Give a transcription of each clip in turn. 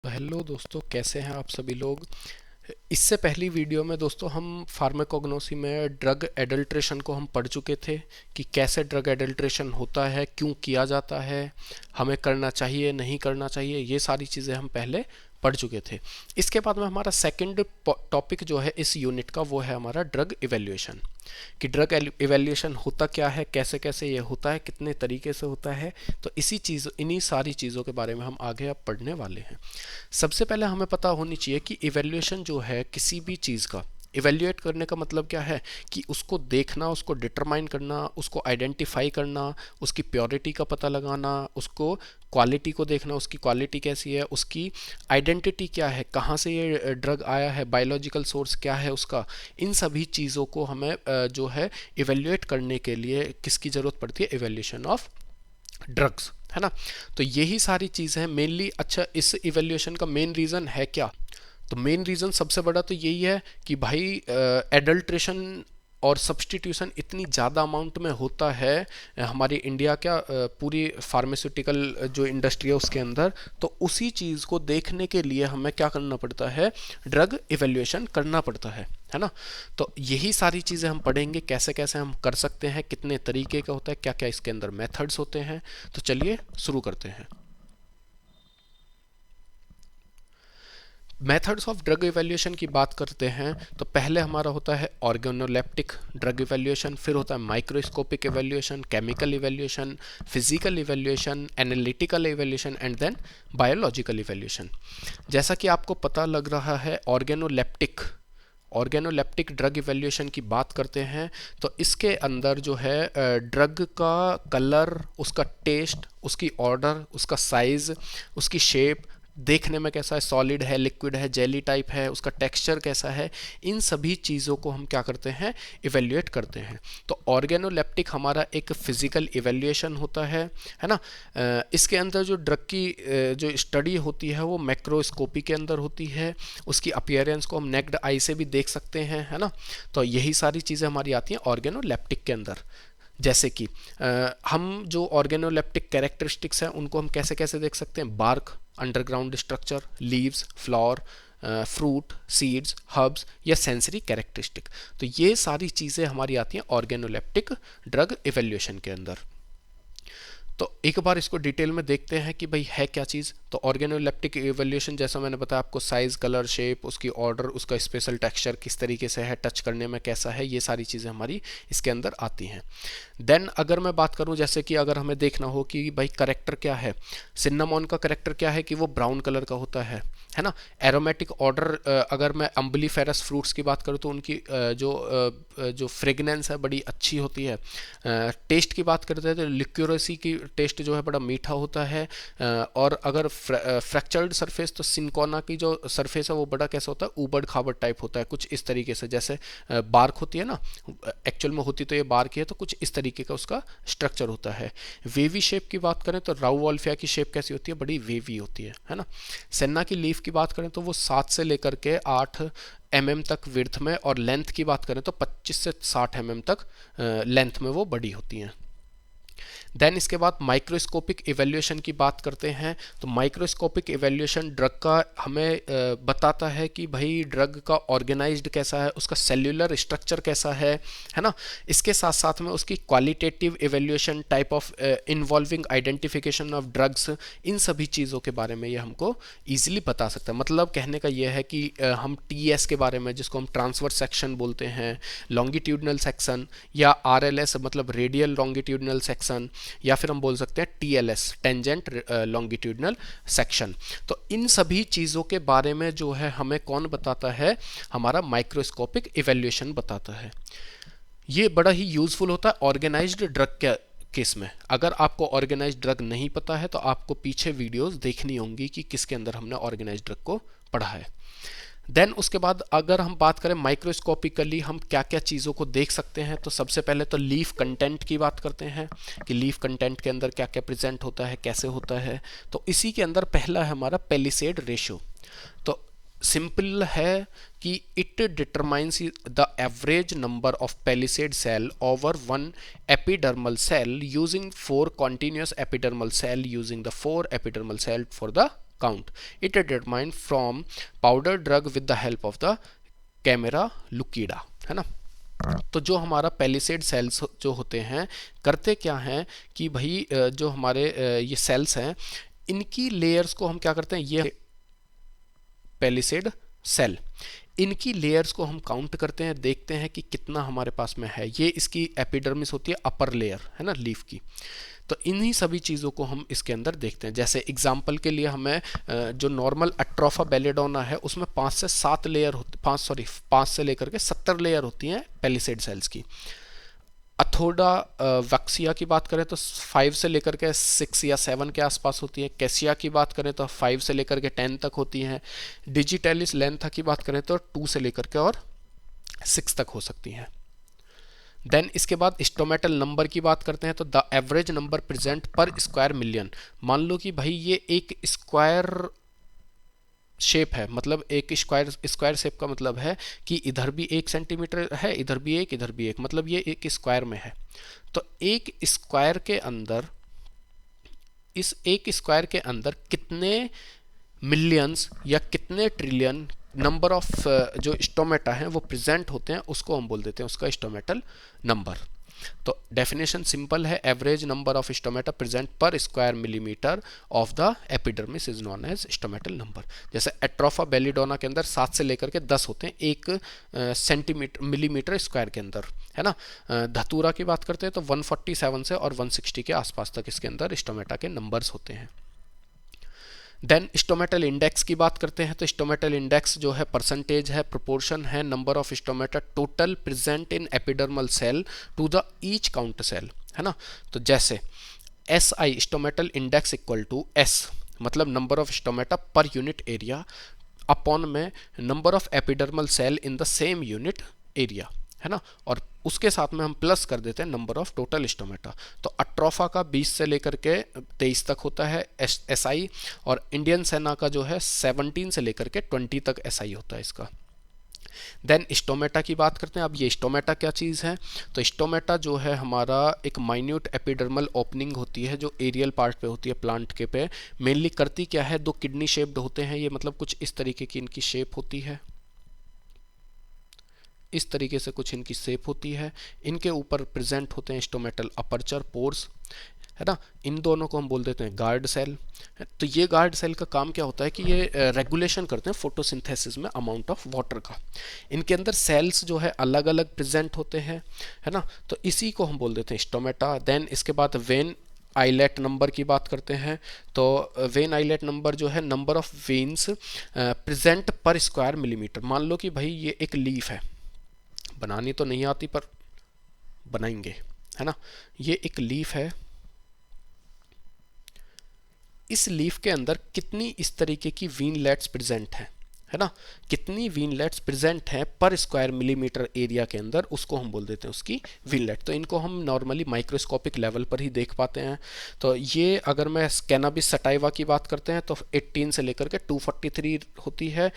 तो हेलो दोस्तों, कैसे हैं आप सभी लोग। इससे पहली वीडियो में दोस्तों हम फार्माकोग्नोसी में ड्रग एडल्ट्रेशन को हम पढ़ चुके थे कि कैसे ड्रग एडल्ट्रेशन होता है, क्यों किया जाता है, हमें करना चाहिए नहीं करना चाहिए, ये सारी चीज़ें हम पहले पढ़ चुके थे। इसके बाद में हमारा सेकंड टॉपिक जो है इस यूनिट का वो है हमारा ड्रग इवैल्यूएशन। कि ड्रग इवैल्यूएशन होता क्या है, कैसे कैसे ये होता है, कितने तरीके से होता है। तो इन्हीं सारी चीज़ों के बारे में हम आगे अब पढ़ने वाले हैं। सबसे पहले हमें पता होनी चाहिए कि इवैल्यूएशन जो है किसी भी चीज़ का, इवैल्यूएट करने का मतलब क्या है कि उसको देखना, उसको डिटरमाइन करना, उसको आइडेंटिफाई करना, उसकी प्योरिटी का पता लगाना, उसको क्वालिटी को देखना, उसकी क्वालिटी कैसी है, उसकी आइडेंटिटी क्या है, कहाँ से ये ड्रग आया है, बायोलॉजिकल सोर्स क्या है उसका। इन सभी चीज़ों को हमें जो है इवैल्यूएट करने के लिए किसकी ज़रूरत पड़ती है, इवैल्यूएशन ऑफ ड्रग्स, है ना। तो यही सारी चीज़ें हैं मेनली। अच्छा, इस इवैल्यूएशन का मेन रीज़न है क्या? तो मेन रीज़न सबसे बड़ा तो यही है कि भाई एडल्ट्रेशन और सब्सटीट्यूशन इतनी ज़्यादा अमाउंट में होता है हमारी इंडिया क्या पूरी फार्मास्यूटिकल जो इंडस्ट्री है उसके अंदर। तो उसी चीज़ को देखने के लिए हमें क्या करना पड़ता है, ड्रग इवैल्यूएशन करना पड़ता है ना। तो यही सारी चीज़ें हम पढ़ेंगे, कैसे कैसे हम कर सकते हैं, कितने तरीके का होता है, क्या क्या इसके अंदर मेथड्स होते हैं। तो चलिए शुरू करते हैं। मेथड्स ऑफ ड्रग इवैल्यूएशन की बात करते हैं तो पहले हमारा होता है ऑर्गेनोलेप्टिक ड्रग इवैल्यूएशन, फिर होता है microscopic evaluation, chemical evaluation, physical evaluation, analytical evaluation and then biological evaluation. जैसा कि आपको पता लग रहा है, ऑर्गेनोलेप्टिक ड्रग इवैल्यूएशन की बात करते हैं तो इसके अंदर जो है ड्रग का कलर, उसका टेस्ट, उसकी ऑर्डर, उसका साइज़, उसकी शेप, देखने में कैसा है, सॉलिड है, लिक्विड है, जेली टाइप है, उसका टेक्सचर कैसा है, इन सभी चीज़ों को हम क्या करते हैं, इवेल्युएट करते हैं। तो ऑर्गेनोलेप्टिक हमारा एक फिजिकल इवेल्युएशन होता है ना। इसके अंदर जो ड्रग की जो स्टडी होती है वो मैक्रोस्कोपी के अंदर होती है। उसकी अपीयरेंस को हम नेक्ड आई से भी देख सकते हैं, है ना। तो यही सारी चीज़ें हमारी आती हैं ऑर्गेनोलेप्टिक के अंदर। जैसे कि हम जो ऑर्गेनोलेप्टिक कैरेक्टरिस्टिक्स हैं उनको हम कैसे कैसे देख सकते हैं, bark, underground structure, leaves, flower, fruit, seeds, herbs या सेंसरी कैरेक्टरिस्टिक। तो ये सारी चीज़ें हमारी आती हैं ऑर्गेनोलेप्टिक ड्रग इवैल्यूएशन के अंदर। तो एक बार इसको डिटेल में देखते हैं कि भाई है क्या चीज़। तो ऑर्गेनोलेप्टिक इवैल्यूएशन जैसा मैंने बताया आपको, साइज़, कलर, शेप, उसकी ऑर्डर, उसका स्पेशल टेक्सचर किस तरीके से है, टच करने में कैसा है, ये सारी चीज़ें हमारी इसके अंदर आती हैं। देन अगर मैं बात करूं, जैसे कि अगर हमें देखना हो कि भाई करेक्टर क्या है, सिन्नामॉन का करेक्टर क्या है कि वो ब्राउन कलर का होता है ना। एरोमेटिक ऑर्डर, अगर मैं अम्बलीफेरस फ्रूट्स की बात करूं तो उनकी जो फ्रेगनेंस है बड़ी अच्छी होती है। टेस्ट की बात करते हैं तो लिक्योरेसी की टेस्ट जो है बड़ा मीठा होता है। और अगर फ्रैक्चर्ड सरफेस, तो सिंकोना की जो सरफेस है वो बड़ा कैसा होता है, ऊबड़ खाबड़ टाइप होता है कुछ इस तरीके से। जैसे बार्क होती है ना, एक्चुअल में होती तो ये बार्क ही है, तो कुछ इस तरीके का उसका स्ट्रक्चर होता है। वेवी शेप की बात करें तो राउवोल्फिया की शेप कैसी होती है, बड़ी वेवी होती है ना। सेन्ना की लीफ की बात करें तो वो 7 से लेकर के 8 mm तक विड्थ में, और लेंथ की बात करें तो 25 से 60 mm तक लेंथ में वो बड़ी होती हैं। देन इसके बाद माइक्रोस्कोपिक इवैल्यूएशन की बात करते हैं। तो माइक्रोस्कोपिक इवैल्यूएशन ड्रग का हमें बताता है कि भाई ड्रग का ऑर्गेनाइज्ड कैसा है, उसका सेल्यूलर स्ट्रक्चर कैसा है ना। इसके साथ साथ में उसकी qualitative evaluation, type of involving identification of drugs, इन सभी चीज़ों के बारे में ये हमको ईजिली बता सकता है। मतलब कहने का ये है कि हम टीएस के बारे में, जिसको हम ट्रांसवर्स सेक्शन बोलते हैं, लॉन्गिट्यूडनल सेक्शन, या आरएलएस मतलब रेडियल लॉन्गिट्यूडनल सेक्शन, या फिर हम बोल सकते हैं टीएलएस, टेंजेंट लॉन्गिट्यूडनल सेक्शन। तो इन सभी चीज़ों के बारे में जो है हमें कौन बताता है, हमारा माइक्रोस्कोपिक इवैल्यूएशन बताता है। ये बड़ा ही यूजफुल होता है ऑर्गेनाइज्ड ड्रग के केस में। अगर आपको ऑर्गेनाइज्ड ड्रग नहीं पता है तो आपको पीछे वीडियोस देखनी होंगी कि किसके अंदर हमने ऑर्गेनाइज्ड ड्रग को पढ़ा है। देन उसके बाद अगर हम बात करें माइक्रोस्कोपिकली हम क्या क्या चीज़ों को देख सकते हैं, तो सबसे पहले तो लीफ कंटेंट की बात करते हैं कि लीफ कंटेंट के अंदर क्या क्या प्रेजेंट होता है, कैसे होता है। तो इसी के अंदर पहला है हमारा पेलिसेड रेशियो। तो सिंपल है कि it determines the average number of palisade cell over one epidermal cell using 4 continuous epidermal cell using the 4 epidermal cell for the count. It is determined from powder drug with the help of the camera lucida, है ना। तो जो हमारा palisade sales जो होते हैं करते क्या हैं कि भाई जो हमारे ये सेल्स हैं इनकी लेयर्स को हम क्या करते हैं, ये पैलिसेड सेल, इनकी लेयर्स को हम काउंट करते हैं, देखते हैं कि कितना हमारे पास में है। ये इसकी एपिडर्मिस होती है, अपर लेयर है ना लीफ की। तो इन्हीं सभी चीज़ों को हम इसके अंदर देखते हैं। जैसे एग्जाम्पल के लिए हमें जो नॉर्मल एट्रोफा बेलेडोना है उसमें 5 से 7 लेयर होती, 5 से लेकर के 70 लेयर होती हैं पैलिसेड सेल्स की। अथोडा वैक्सिया की बात करें तो 5 से लेकर के 6 या 7 के आसपास होती है। कैसिया की बात करें तो 5 से लेकर के 10 तक होती हैं। डिजिटलिस लेंथा की बात करें तो 2 से लेकर के और 6 तक हो सकती हैं। देन इसके बाद स्टोमेटल नंबर की बात करते हैं तो the average number present per square million. मान लो कि भाई ये एक स्क्वायर शेप है, मतलब एक स्क्वायर शेप का मतलब है कि इधर भी 1 सेंटीमीटर है, इधर भी 1, इधर भी 1, मतलब ये एक स्क्वायर में है। तो एक स्क्वायर के अंदर, इस एक स्क्वायर के अंदर कितने मिलियंस या कितने ट्रिलियन नंबर ऑफ जो स्टोमेटा हैं वो प्रेजेंट होते हैं, उसको हम बोल देते हैं उसका स्टोमेटल नंबर। तो डेफिनेशन सिंपल है, average number of stomata present per square millimetre of the epidermis is known as stomatal number. जैसे एट्रोफा बेलिडोना के अंदर 7 से लेकर के 10 होते हैं 1 सेंटीमीटर मिलीमीटर स्क्वायर के अंदर, है ना। धतूरा की बात करते हैं तो 147 से और 160 के आसपास तक इसके अंदर स्टोमेटा के नंबर्स होते हैं। देन स्टोमेटल इंडेक्स की बात करते हैं तो स्टोमेटल इंडेक्स जो है परसेंटेज है, प्रोपोर्शन है number of stomata total present in epidermal cell to the each count cell, है ना। तो जैसे SI stomatal index equal to S, मतलब number of stomata per unit area upon में number of epidermal cell in the same unit area, है ना। और उसके साथ में हम प्लस कर देते हैं नंबर ऑफ टोटल स्टोमेटा। तो अट्रोफा का 20 से लेकर के 23 तक होता है SI, और इंडियन सेना का जो है 17 से लेकर के 20 तक SI होता है इसका। देन स्टोमेटा की बात करते हैं। अब ये स्टोमेटा क्या चीज़ है, तो स्टोमेटा जो है हमारा एक माइन्यूट एपिडर्मल ओपनिंग होती है जो एरियल पार्ट पे होती है प्लांट के पे। मेनली करती क्या है, 2 किडनी शेप्ड होते हैं ये, मतलब कुछ इस तरीके की इनकी शेप होती है, इस तरीके से कुछ इनकी शेप होती है। इनके ऊपर प्रेजेंट होते हैं स्टोमेटल अपर्चर पोर्स, है ना। इन दोनों को हम बोल देते हैं गार्ड सेल। तो ये गार्ड सेल का काम क्या होता है कि ये रेगुलेशन करते हैं फोटोसिंथेसिस में अमाउंट ऑफ वाटर का। इनके अंदर सेल्स जो है अलग अलग प्रेजेंट होते हैं, है ना। तो इसी को हम बोल देते हैं स्टोमेटा। देन इसके बाद वेन आइलेट नंबर की बात करते हैं तो वेन आइलेट नंबर जो है number of veins present per square millimetre. मान लो कि भाई ये एक लीफ है, बनानी तो नहीं आती पर बनाएंगे, है ना। ये एक लीफ है, इस लीफ के अंदर कितनी इस तरीके की वीनलेट्स प्रेजेंट हैं, है ना। कितनी वीनलेट्स प्रेजेंट हैं पर स्क्वायर मिलीमीटर एरिया के अंदर, उसको हम बोल देते हैं उसकी वीनलेट। तो इनको हम नॉर्मली माइक्रोस्कोपिक लेवल पर ही देख पाते हैं। तो ये अगर मैं कैनाबिस सटाइवा की बात करते हैं तो 18 से लेकर के 243 होती है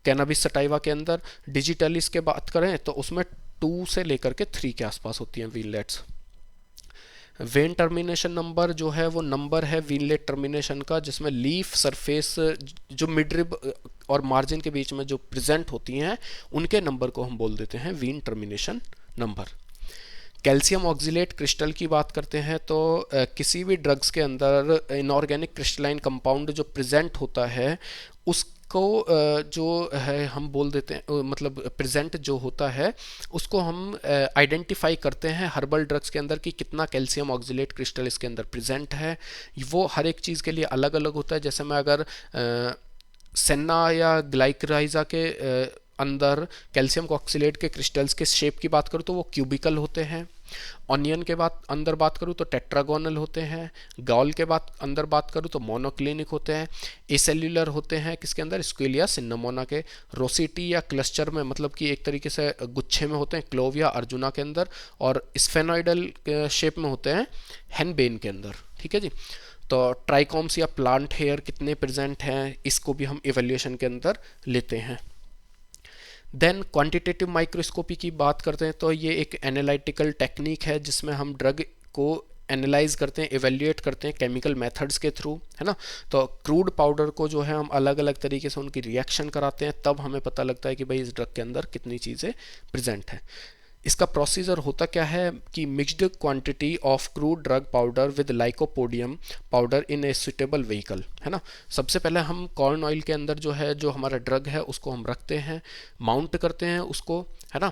कैनाबिस सटाइवा के अंदर। डिजिटलिस के बात करें तो उसमें 2 से लेकर के 3 के आसपास होती हैं वीनलेट्स। वेन टर्मिनेशन नंबर जो है वो नंबर है वीनलेट टर्मिनेशन का, जिसमें लीफ सरफेस जो मिडरिब और मार्जिन के बीच में जो प्रेजेंट होती हैं उनके नंबर को हम बोल देते हैं vein termination number. Calcium oxalate crystal की बात करते हैं तो किसी भी ड्रग्स के अंदर इनऑर्गेनिक क्रिस्टलाइन कंपाउंड जो प्रेजेंट होता है उसको जो है हम बोल देते हैं, मतलब प्रेजेंट जो होता है उसको हम आइडेंटिफाई करते हैं हर्बल ड्रग्स के अंदर कि कितना कैल्शियम ऑक्जिलेट क्रिस्टल इसके अंदर प्रेजेंट है। वो हर एक चीज़ के लिए अलग अलग होता है। जैसे मैं अगर सेना या ग्लाइक्राइजा के अंदर कैल्शियम ऑक्सिलेट के क्रिस्टल्स के शेप की बात करूँ तो वो क्यूबिकल होते हैं। ऑनियन के अंदर बात करूँ तो टेट्रागोनल होते हैं। गॉल के अंदर बात करूँ तो मोनोक्लिनिक होते हैं। एसेल्युलर होते हैं किसके अंदर, स्क्विलिया सिन्नामोना के। रोसिटी या क्लस्टर में, मतलब कि एक तरीके से गुच्छे में होते हैं क्लोव या अर्जुना के अंदर। और स्फेनॉइडल शेप में होते हैं हेनबेन के अंदर, ठीक है जी। तो ट्राइकॉम्स या प्लांट हेयर कितने प्रेजेंट हैं इसको भी हम इवेल्युएशन के अंदर लेते हैं। देन क्वांटिटेटिव माइक्रोस्कोपी की बात करते हैं तो ये एक एनालिटिकल टेक्निक है जिसमें हम ड्रग को एनालाइज करते हैं, इवेल्युएट करते हैं केमिकल मेथड्स के थ्रू, है ना। तो क्रूड पाउडर को जो है हम अलग अलग तरीके से उनकी रिएक्शन कराते हैं, तब हमें पता लगता है कि भाई इस ड्रग के अंदर कितनी चीज़ें प्रेजेंट है। इसका प्रोसीजर होता क्या है कि mixed quantity of crude drug powder with lycopodium powder in a suitable vehicle, है ना। सबसे पहले हम कॉर्न ऑयल के अंदर जो है जो हमारा ड्रग है उसको हम रखते हैं, माउंट करते हैं उसको, है ना।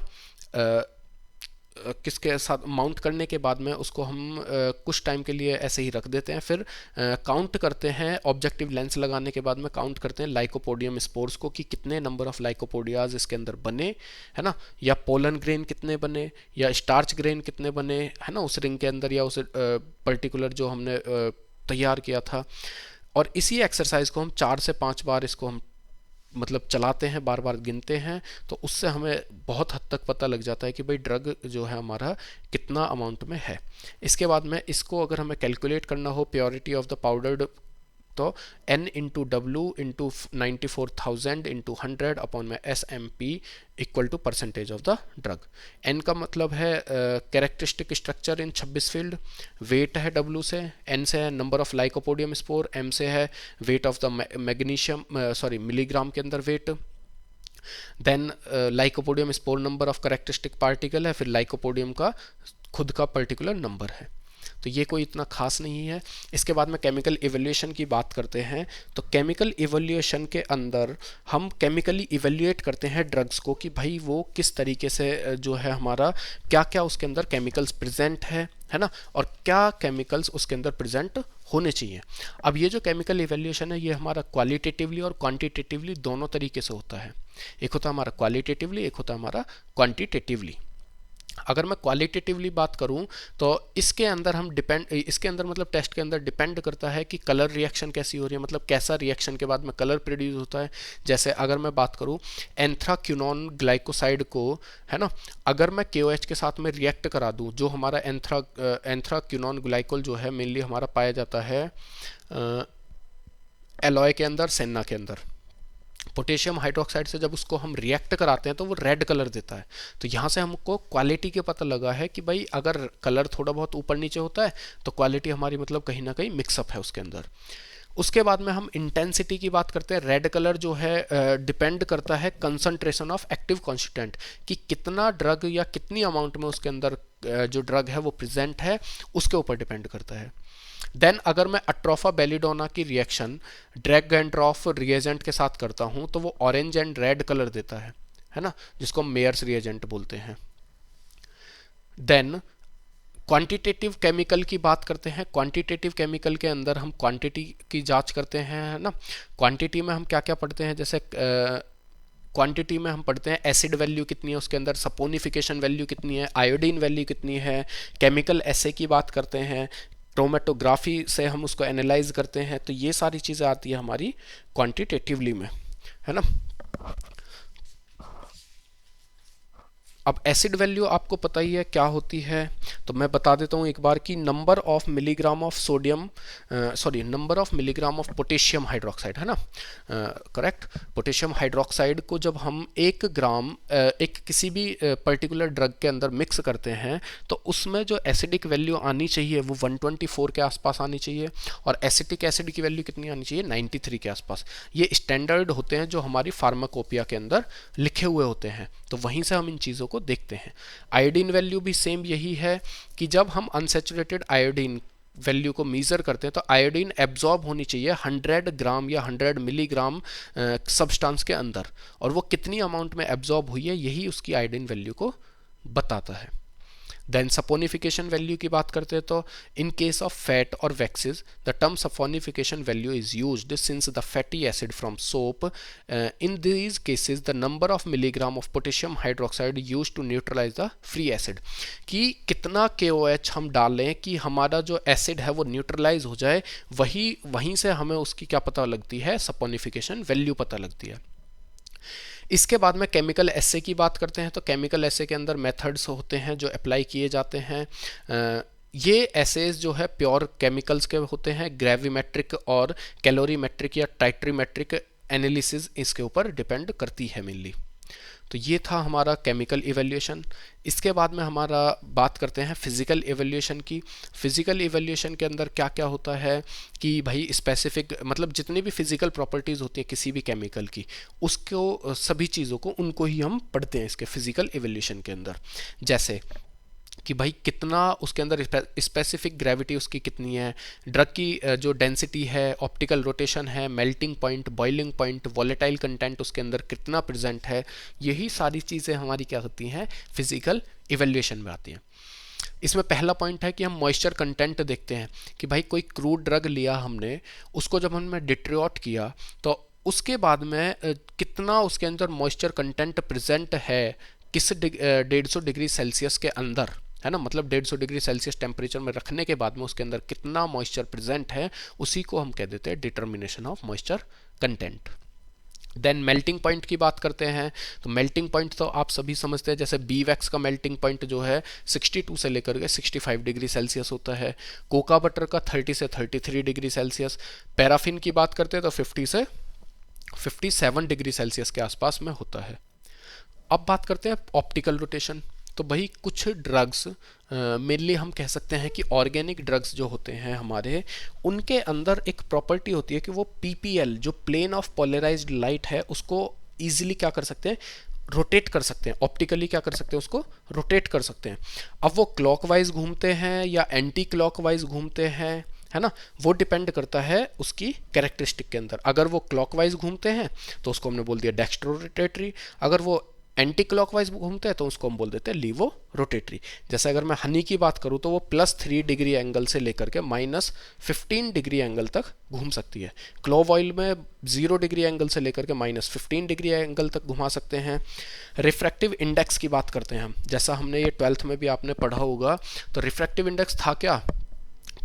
किसके साथ माउंट करने के बाद में उसको हम कुछ टाइम के लिए ऐसे ही रख देते हैं, फिर काउंट करते हैं, ऑब्जेक्टिव लेंस लगाने के बाद में काउंट करते हैं लाइकोपोडियम स्पोर्स को कि कितने नंबर ऑफ लाइकोपोडियाज इसके अंदर बने, है ना, या पोलन ग्रेन कितने बने, या स्टार्च ग्रेन कितने बने, है ना, उस रिंग के अंदर या उस पर्टिकुलर जो हमने तैयार किया था। और इसी एक्सरसाइज को हम 4 से 5 बार इसको हम मतलब चलाते हैं, बार बार गिनते हैं, तो उससे हमें बहुत हद तक पता लग जाता है कि भाई ड्रग जो है हमारा कितना अमाउंट में है। इसके बाद में इसको अगर हमें कैलकुलेट करना हो प्योरिटी ऑफ द पाउडर्ड, तो n into W into 94,000 into 100 upon में SMP equal to percentage of the drug. n का मतलब है characteristic structure in 26 field, weight है w से, n से है number of lycopodium spore, m से है weight of the magnesium milligram के अंदर weight, then lycopodium spore number of characteristic particle है, फिर लाइकोपोडियम का खुद का पर्टिकुलर नंबर है। तो ये कोई इतना खास नहीं है। इसके बाद में केमिकल इवैल्यूएशन की बात करते हैं, तो केमिकल इवैल्यूएशन के अंदर हम केमिकली इवैल्यूएट करते हैं ड्रग्स को कि भाई वो किस तरीके से जो है हमारा क्या क्या उसके अंदर केमिकल्स प्रेजेंट है ना, और क्या केमिकल्स उसके अंदर प्रेजेंट होने चाहिए। अब ये जो केमिकल इवैल्यूएशन है ये हमारा क्वालिटेटिवली और क्वांटिटेटिवली दोनों तरीके से होता है। एक होता है हमारा क्वालिटेटिवली, एक होता है हमारा क्वांटिटेटिवली। अगर मैं क्वालिटेटिवली बात करूं तो इसके अंदर इसके अंदर मतलब टेस्ट के अंदर डिपेंड करता है कि कलर रिएक्शन कैसी हो रही है, मतलब कैसा रिएक्शन के बाद में कलर प्रोड्यूस होता है। जैसे अगर मैं बात करूं एंथ्राक्विनोन ग्लाइकोसाइड को, है ना, अगर मैं KOH के साथ में रिएक्ट करा दूं, जो हमारा एंथ्राक्विनोन ग्लाइकोल जो है मेनली हमारा पाया जाता है एलॉय के अंदर, सेन्ना के अंदर, पोटेशियम हाइड्रोक्साइड से जब उसको हम रिएक्ट कराते हैं तो वो रेड कलर देता है। तो यहाँ से हमको क्वालिटी के पता लगा है कि भाई अगर कलर थोड़ा बहुत ऊपर नीचे होता है तो क्वालिटी हमारी मतलब कहीं ना कहीं मिक्सअप है उसके अंदर। उसके बाद में हम इंटेंसिटी की बात करते हैं। रेड कलर जो है डिपेंड करता है कंसंट्रेशन ऑफ एक्टिव कॉन्स्टिट्यूएंट, कि कितना ड्रग या कितनी अमाउंट में उसके अंदर जो ड्रग है वो प्रेजेंट है, उसके ऊपर डिपेंड करता है। देन अगर मैं अट्रोफा बेलिडोना की reaction drag and drop reagent के साथ करता हूं तो वो ऑरेंज एंड रेड कलर देता है ना, जिसको हम मेयर्स रिएजेंट बोलते हैं। देन क्वांटिटेटिव केमिकल की बात करते हैं। क्वांटिटेटिव केमिकल के अंदर हम क्वांटिटी की जांच करते हैं, है ना। क्वांटिटी में हम क्या क्या पढ़ते हैं, जैसे क्वांटिटी में हम पढ़ते हैं एसिड वैल्यू कितनी है उसके अंदर, सपोनिफिकेशन वैल्यू कितनी है, आयोडीन वैल्यू कितनी है, केमिकल एसे की बात करते हैं, क्रोमेटोग्राफी से हम उसको एनालाइज करते हैं। तो ये सारी चीज़ें आती है हमारी क्वांटिटेटिवली में, है ना। अब एसिड वैल्यू आपको पता ही है क्या होती है, तो मैं बता देता हूँ एक बार कि number of milligram of sodium number of milligram of potassium hydroxide, है ना, करेक्ट। पोटेशियम हाइड्रोक्साइड को जब हम 1 ग्राम एक किसी भी पर्टिकुलर ड्रग के अंदर मिक्स करते हैं तो उसमें जो एसिडिक वैल्यू आनी चाहिए वो 124 के आसपास आनी चाहिए, और एसिटिक एसिड की वैल्यू कितनी आनी चाहिए, 93 के आसपास। ये स्टैंडर्ड होते हैं जो हमारी फार्माकोपिया के अंदर लिखे हुए होते हैं, तो वहीं से हम इन चीज़ों को देखते हैं। आयोडीन वैल्यू भी सेम यही है कि जब हम अनसैचुरेटेड आयोडीन वैल्यू को मेजर करते हैं तो आयोडीन एब्जॉर्ब होनी चाहिए 100 ग्राम या 100 मिलीग्राम सब्सटेंस के अंदर, और वो कितनी अमाउंट में एब्जॉर्ब हुई है यही उसकी आयोडीन वैल्यू को बताता है। देन सपोनिफिकेशन वैल्यू की बात करते हैं तो इन केस ऑफ फैट और waxes the term saponification value is used since the fatty acid from soap. In these cases the number of milligram of potassium hydroxide used to neutralise the free acid, कि कितना KOH हम डालें कि हमारा जो acid है वो neutralise हो जाए, वहीं से हमें उसकी क्या पता लगती है, सपोनिफिकेशन वैल्यू पता लगती है। इसके बाद में केमिकल एसे की बात करते हैं, तो केमिकल एसे के अंदर मेथड्स होते हैं जो अप्लाई किए जाते हैं। ये एसेज जो है प्योर केमिकल्स के होते हैं, ग्रेविमेट्रिक और कैलोरीमेट्रिक या टाइट्रीमेट्रिक एनालिसिस इसके ऊपर डिपेंड करती है मेनली। तो ये था हमारा केमिकल इवैल्यूएशन। इसके बाद में हमारा बात करते हैं फिज़िकल इवैल्यूएशन की। फिज़िकल इवैल्यूएशन के अंदर क्या क्या होता है कि भाई स्पेसिफिक मतलब जितनी भी फिज़िकल प्रॉपर्टीज़ होती हैं किसी भी केमिकल की, उसको सभी चीज़ों को उनको ही हम पढ़ते हैं इसके फिज़िकल इवैल्यूएशन के अंदर। जैसे कि भाई कितना उसके अंदर स्पेसिफिक ग्रेविटी उसकी कितनी है, ड्रग की जो डेंसिटी है, ऑप्टिकल रोटेशन है, melting point, boiling point, volatile content उसके अंदर कितना प्रेजेंट है, यही सारी चीज़ें हमारी क्या होती हैं फिजिकल इवैल्यूएशन में आती हैं। इसमें पहला पॉइंट है कि हम मॉइस्चर कंटेंट देखते हैं कि भाई कोई क्रूड ड्रग लिया हमने, उसको जब हमने डिट्रियोट किया तो उसके बाद में कितना उसके अंदर मॉइस्चर कंटेंट प्रेजेंट है किस 150 डिग्री सेल्सियस के अंदर, है ना, मतलब 150 डिग्री सेल्सियस टेम्परेचर में रखने के बाद में उसके अंदर कितना मॉइस्चर प्रेजेंट है, उसी को हम कह देते हैं determination of moisture content. Then melting point की बात करते हैं, तो मेल्टिंग पॉइंट तो आप सभी समझते हैं, जैसे बी वैक्स का मेल्टिंग पॉइंट जो है 62 से लेकर के 65 डिग्री सेल्सियस होता है, कोका बटर का 30 से 33 डिग्री सेल्सियस, पैराफिन की बात करते हैं तो 50 से 57 डिग्री सेल्सियस के आसपास में होता है। अब बात करते हैं ऑप्टिकल रोटेशन। तो भाई कुछ ड्रग्स मेनली हम कह सकते हैं कि ऑर्गेनिक ड्रग्स जो होते हैं हमारे, उनके अंदर एक प्रॉपर्टी होती है कि वो पीपीएल जो प्लेन ऑफ पोलराइज्ड लाइट है उसको ईजिली क्या कर सकते हैं, रोटेट कर सकते हैं, ऑप्टिकली क्या कर सकते हैं, उसको रोटेट कर सकते हैं। अब वो क्लॉकवाइज घूमते हैं या एंटी क्लॉकवाइज घूमते हैं, है ना, वो डिपेंड करता है उसकी कैरेक्टरिस्टिक के अंदर। अगर वो क्लॉकवाइज घूमते हैं तो उसको हमने बोल दिया डेक्स्ट्रो रोटेटरी, अगर वो एंटी क्लॉकवाइज घूमते हैं तो उसको हम बोल देते हैं लीवो रोटेटरी। जैसे अगर मैं हनी की बात करूँ तो वो +3 डिग्री एंगल से लेकर के -15 डिग्री एंगल तक घूम सकती है। क्लोव ऑयल में 0 डिग्री एंगल से लेकर के -15 डिग्री एंगल तक घुमा सकते हैं। रिफ्रैक्टिव इंडेक्स की बात करते हैं हम, जैसा हमने ये 12th में भी आपने पढ़ा होगा, तो रिफ्रैक्टिव इंडेक्स था क्या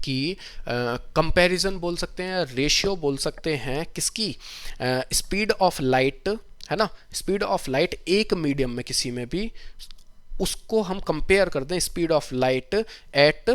कि कंपैरिजन बोल सकते हैं, रेशियो बोल सकते हैं किसकी, स्पीड ऑफ लाइट, है ना, स्पीड ऑफ लाइट एक मीडियम में किसी में भी, उसको हम कंपेयर कर दें स्पीड ऑफ लाइट एट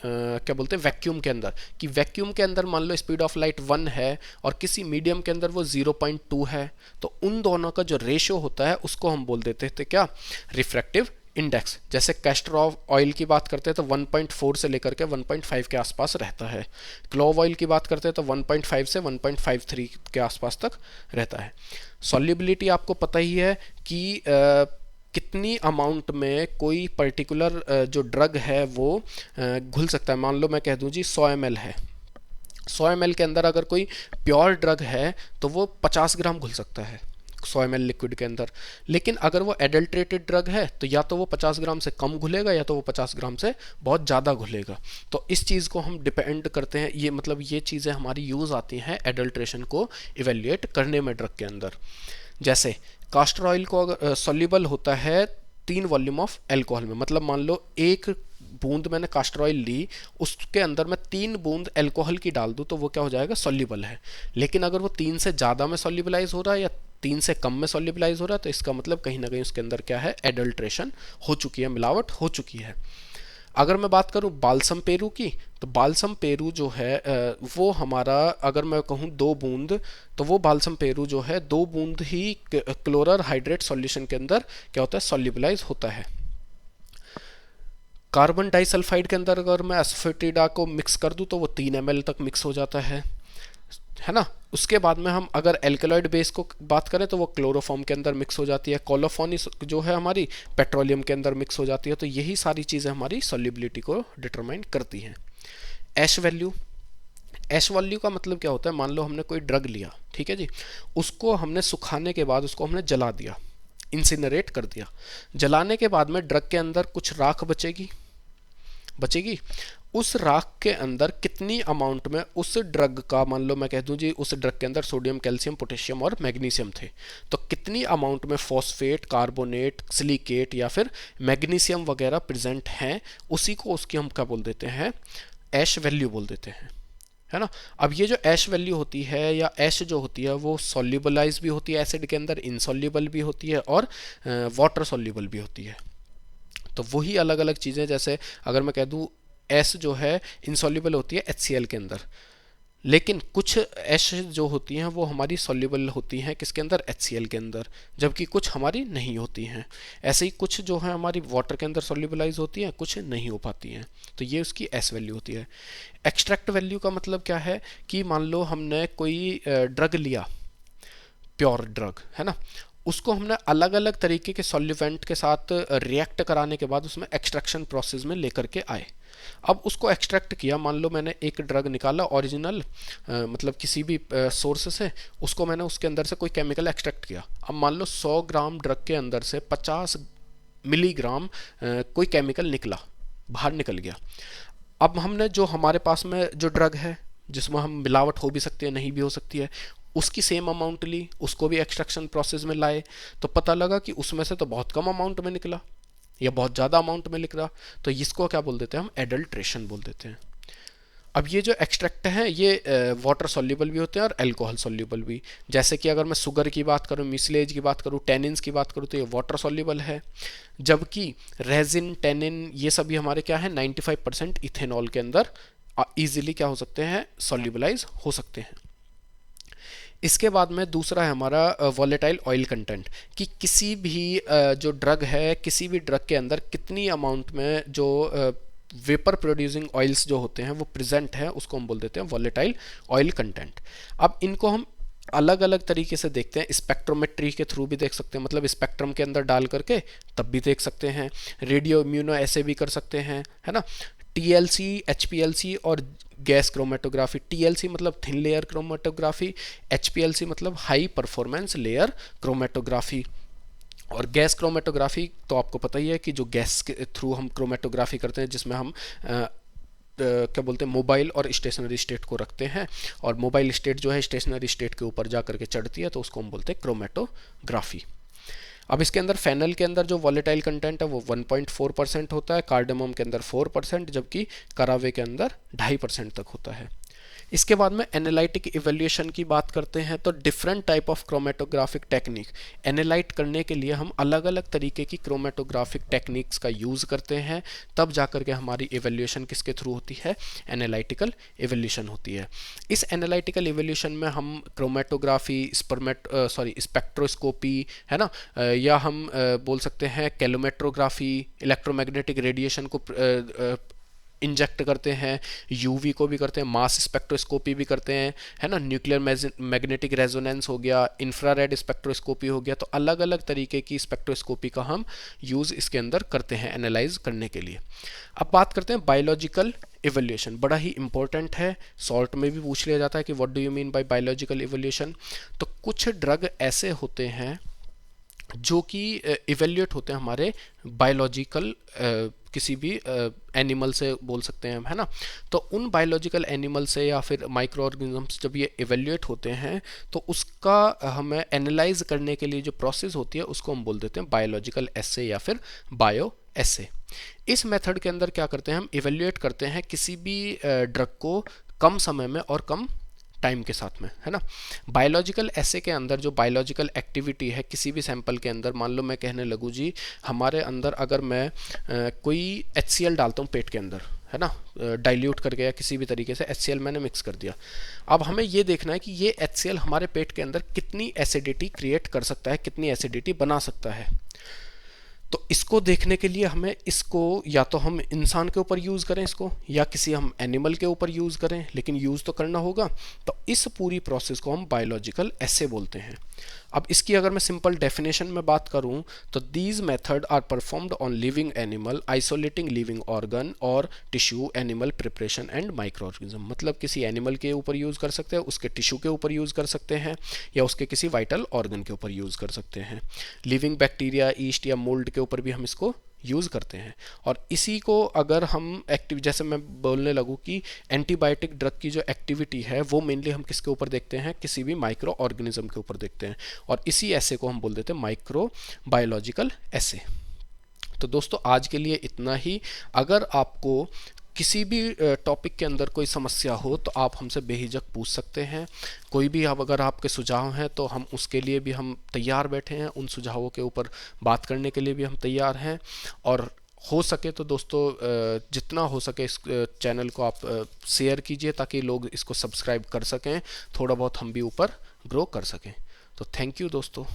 क्या बोलते हैं वैक्यूम के अंदर, कि वैक्यूम के अंदर मान लो स्पीड ऑफ लाइट 1 है और किसी मीडियम के अंदर वो 0.2 है, तो उन दोनों का जो रेशियो होता है उसको हम बोल देते थे क्या, रिफ्रैक्टिव इंडेक्स। जैसे कैस्टर ऑयल की बात करते हैं तो 1.4 से लेकर के 1.5 के आसपास रहता है, क्लोव ऑयल की बात करते हैं तो 1.5 से 1.53 के आसपास तक रहता है। सॉल्युबिलिटी आपको पता ही है कि कितनी अमाउंट में कोई पर्टिकुलर जो ड्रग है वो घुल सकता है। मान लो मैं कह दूं जी 100 ml है, 100 ml के अंदर अगर कोई प्योर ड्रग है तो वो 50 ग्राम घुल सकता है 100 ml लिक्विड के अंदर, लेकिन अगर वो एडल्ट्रेटेड ड्रग है तो या तो वो 50 ग्राम से कम घुलेगा या तो वो 50 ग्राम से बहुत ज़्यादा घुलेगा। तो इस चीज़ को हम डिपेंड करते हैं, ये मतलब ये चीज़ें हमारी यूज़ आती हैं एडल्ट्रेशन को इवेल्युएट करने में ड्रग के अंदर। जैसे कास्टर ऑयल को अगर सॉल्युबल होता है 3 वॉल्यूम ऑफ एल्कोहल में, मतलब मान लो 1 बूंद मैंने कास्टर ऑयल ली, उसके अंदर मैं 3 बूंद एल्कोहल की डाल दूँ तो वो क्या हो जाएगा, सॉल्युबल है। लेकिन अगर वो 3 से ज़्यादा में सॉल्युबलाइज हो रहा है या 3 से कम में सॉल्युबलाइज हो रहा है तो इसका मतलब कहीं ना कहीं उसके अंदर क्या है, एडल्ट्रेशन हो चुकी है, मिलावट हो चुकी है। अगर मैं बात करूं बालसम पेरू की, तो बालसम पेरू जो है वो हमारा अगर मैं कहूं 2 बूंद, तो वो बालसम पेरू जो है 2 बूंद ही क्लोरर हाइड्रेट सॉल्यूशन के अंदर क्या होता है, सॉल्युबलाइज होता है। कार्बन डाइसल्फाइड के अंदर अगर मैं एसोफेटिडा को मिक्स कर दूं तो वो 3 ml तक मिक्स हो जाता है ना। उसके बाद में हम अगर एल्कलॉइड बेस को बात करें तो वो क्लोरोफॉर्म के अंदर मिक्स हो जाती है, कोलोफोनी जो है हमारी पेट्रोलियम के अंदर मिक्स हो जाती है। तो यही सारी चीज़ें हमारी सॉल्युबिलिटी को डिटरमाइन करती हैं। एश वैल्यू, एश वैल्यू का मतलब क्या होता है, मान लो हमने कोई ड्रग लिया, ठीक है जी, उसको हमने सुखाने के बाद उसको हमने जला दिया, इंसिनरेट कर दिया। जलाने के बाद में ड्रग के अंदर कुछ राख बचेगी, उस राख के अंदर कितनी अमाउंट में उस ड्रग का, मान लो मैं कह दूं जी उस ड्रग के अंदर सोडियम, कैल्शियम, पोटेशियम और मैग्नीशियम थे, तो कितनी अमाउंट में फॉस्फेट, कार्बोनेट, सिलिकेट या फिर मैग्नीशियम वगैरह प्रेजेंट हैं, उसी को उसकी हम क्या बोल देते हैं, एश वैल्यू बोल देते हैं, है ना। अब ये जो एश वैल्यू होती है या एश जो होती है वो सॉल्युबलाइज भी होती है एसिड के अंदर, इनसॉल्युबल भी होती है और वाटर सॉल्युबल भी होती है। तो वही अलग अलग चीज़ें, जैसे अगर मैं कह दूं एस जो है इनसॉल्युबल होती है HCl के अंदर, लेकिन कुछ एशेज जो होती हैं वो हमारी सॉल्युबल होती हैं किसके अंदर, HCl के अंदर, जबकि कुछ हमारी नहीं होती हैं। ऐसे ही कुछ जो है हमारी वाटर के अंदर सॉल्युबलाइज होती हैं, कुछ नहीं हो पाती हैं। तो ये उसकी एस वैल्यू होती है। एक्सट्रैक्ट वैल्यू का मतलब क्या है कि मान लो हमने कोई ड्रग लिया, प्योर ड्रग है ना, उसको हमने अलग अलग तरीके के सॉल्यूवेंट के साथ रिएक्ट कराने के बाद उसमें एक्सट्रैक्शन प्रोसेस में लेकर के आए। अब उसको एक्सट्रैक्ट किया, मान लो मैंने एक ड्रग निकाला ओरिजिनल, मतलब किसी भी सोर्स से, उसको मैंने उसके अंदर से कोई केमिकल एक्सट्रैक्ट किया। अब मान लो 100 ग्राम ड्रग के अंदर से 50 मिलीग्राम कोई केमिकल निकला, बाहर निकल गया। अब हमने जो हमारे पास में जो ड्रग है जिसमें हम मिलावट हो भी सकती है नहीं भी हो सकती है, उसकी सेम अमाउंट ली, उसको भी एक्सट्रैक्शन प्रोसेस में लाए, तो पता लगा कि उसमें से तो बहुत कम अमाउंट में निकला या बहुत ज़्यादा अमाउंट में निकला। तो इसको क्या बोल देते हैं हम, एडल्ट्रेशन बोल देते हैं। अब ये जो एक्सट्रैक्ट हैं ये वाटर सॉल्युबल भी होते हैं और अल्कोहल सॉल्युबल भी। जैसे कि अगर मैं शुगर की बात करूँ, मिसलेज की बात करूँ, टेनिन्स की बात करूँ, तो ये वाटर सॉल्युबल है। जबकि रेजिन, टेनिन, ये सभी हमारे क्या है, 95% इथेनॉल के अंदर ईजिली क्या हो सकते हैं, सॉल्युबलाइज हो सकते हैं। इसके बाद में दूसरा है हमारा वॉलेटाइल ऑयल कंटेंट, कि किसी भी जो ड्रग है, किसी भी ड्रग के अंदर कितनी अमाउंट में जो वेपर प्रोड्यूसिंग ऑयल्स जो होते हैं वो प्रेजेंट है, उसको हम बोल देते हैं वॉलेटाइल ऑयल कंटेंट। अब इनको हम अलग अलग तरीके से देखते हैं, स्पेक्ट्रोमेट्री के थ्रू भी देख सकते हैं, मतलब स्पेक्ट्रम के अंदर डाल करके तब भी देख सकते हैं, रेडियो इम्यूनो ऐसे भी कर सकते हैं, है ना। TLC, HPLC और गैस क्रोमेटोग्राफी। TLC मतलब थिन लेयर क्रोमेटोग्राफी, HPLC मतलब हाई परफॉर्मेंस लेयर क्रोमेटोग्राफी। और गैस क्रोमेटोग्राफी तो आपको पता ही है कि जो गैस के थ्रू हम क्रोमेटोग्राफी करते हैं, जिसमें हम क्या बोलते हैं, मोबाइल और स्टेशनरी स्टेट को रखते हैं, और मोबाइल स्टेट जो है स्टेशनरी स्टेट के ऊपर जा करके चढ़ती है, तो उसको हम बोलते हैं क्रोमेटोग्राफी। अब इसके अंदर फेनल के अंदर जो वॉलेटाइल कंटेंट है वो 1.4% होता है, कार्डेमम के अंदर 4%, जबकि करावे के अंदर 2.5% तक होता है। इसके बाद में एनालिटिक इवेल्यूएशन की बात करते हैं, तो different type of chromatographic technique, analyte करने के लिए हम अलग अलग तरीके की क्रोमेटोग्राफिक टेक्निक्स का यूज़ करते हैं, तब जाकर के हमारी इवेल्यूएशन किसके थ्रू होती है, एनालिटिकल इवेल्यूशन होती है। इस एनालिटिकल इवेल्यूशन में हम क्रोमेटोग्राफी, स्पेक्ट्रोस्कोपी, है ना, या हम बोल सकते हैं कैलोमेट्रोग्राफी, इलेक्ट्रोमैग्नेटिक रेडिएशन को इंजेक्ट करते हैं, यूवी को भी करते हैं, मास स्पेक्ट्रोस्कोपी भी करते हैं, है ना, न्यूक्लियर मैग्नेटिक रेजोनेंस हो गया, इंफ्रारेड स्पेक्ट्रोस्कोपी हो गया। तो अलग अलग तरीके की स्पेक्ट्रोस्कोपी का हम यूज़ इसके अंदर करते हैं एनालाइज करने के लिए। अब बात करते हैं बायोलॉजिकल इवोल्यूशन, बड़ा ही इंपॉर्टेंट है, सॉल्ट में भी पूछ लिया जाता है कि what do you mean by biological evolution. तो कुछ ड्रग ऐसे होते हैं जो कि इवेल्यूएट होते हैं हमारे बायोलॉजिकल किसी भी एनिमल से बोल सकते हैं हम, है ना। तो उन बायोलॉजिकल एनिमल से या फिर माइक्रो ऑर्गेनिजम्स जब ये इवेल्यूएट होते हैं, तो उसका हमें एनालाइज करने के लिए जो प्रोसेस होती है उसको हम बोल देते हैं बायोलॉजिकल एसे या फिर बायो एसे। इस मेथड के अंदर क्या करते हैं, हम इवेल्यूएट करते हैं किसी भी ड्रग को कम समय में और कम टाइम के साथ में, है ना। बायोलॉजिकल एसे के अंदर जो बायोलॉजिकल एक्टिविटी है किसी भी सैंपल के अंदर, मान लो मैं कहने लगूँ जी हमारे अंदर अगर मैं कोई HCl डालता हूँ पेट के अंदर, है ना, डाइल्यूट करके या किसी भी तरीके से HCl मैंने मिक्स कर दिया। अब हमें ये देखना है कि ये HCl हमारे पेट के अंदर कितनी एसिडिटी क्रिएट कर सकता है, कितनी एसिडिटी बना सकता है। तो इसको देखने के लिए हमें इसको या तो हम इंसान के ऊपर यूज़ करें इसको, या किसी हम एनिमल के ऊपर यूज़ करें, लेकिन यूज़ तो करना होगा। तो इस पूरी प्रोसेस को हम बायोलॉजिकल एसे बोलते हैं। अब इसकी अगर मैं सिंपल डेफिनेशन में बात करूं तो these method are performed on living animal isolating living organ और tissue animal preparation and microorganism. मतलब किसी एनिमल के ऊपर यूज़ कर सकते हैं, उसके टिश्यू के ऊपर यूज़ कर सकते हैं, या उसके किसी वाइटल ऑर्गन के ऊपर यूज़ कर सकते हैं। लिविंग बैक्टीरिया, ईस्ट या मोल्ड के ऊपर भी हम इसको यूज़ करते हैं। और इसी को अगर हम एक्टिव, जैसे मैं बोलने लगूँ कि एंटीबायोटिक ड्रग की जो एक्टिविटी है वो मेनली हम किसके ऊपर देखते हैं, किसी भी माइक्रो ऑर्गेनिज्म के ऊपर देखते हैं, और इसी ऐसे को हम बोल देते हैं माइक्रो बायोलॉजिकल ऐसे। तो दोस्तों आज के लिए इतना ही। अगर आपको किसी भी टॉपिक के अंदर कोई समस्या हो तो आप हमसे बेहिचक पूछ सकते हैं। कोई भी अब अगर आपके सुझाव हैं तो हम उसके लिए भी हम तैयार बैठे हैं, उन सुझावों के ऊपर बात करने के लिए भी हम तैयार हैं। और हो सके तो दोस्तों जितना हो सके इस चैनल को आप शेयर कीजिए ताकि लोग इसको सब्सक्राइब कर सकें, थोड़ा बहुत हम भी ऊपर ग्रो कर सकें। तो थैंक यू दोस्तों।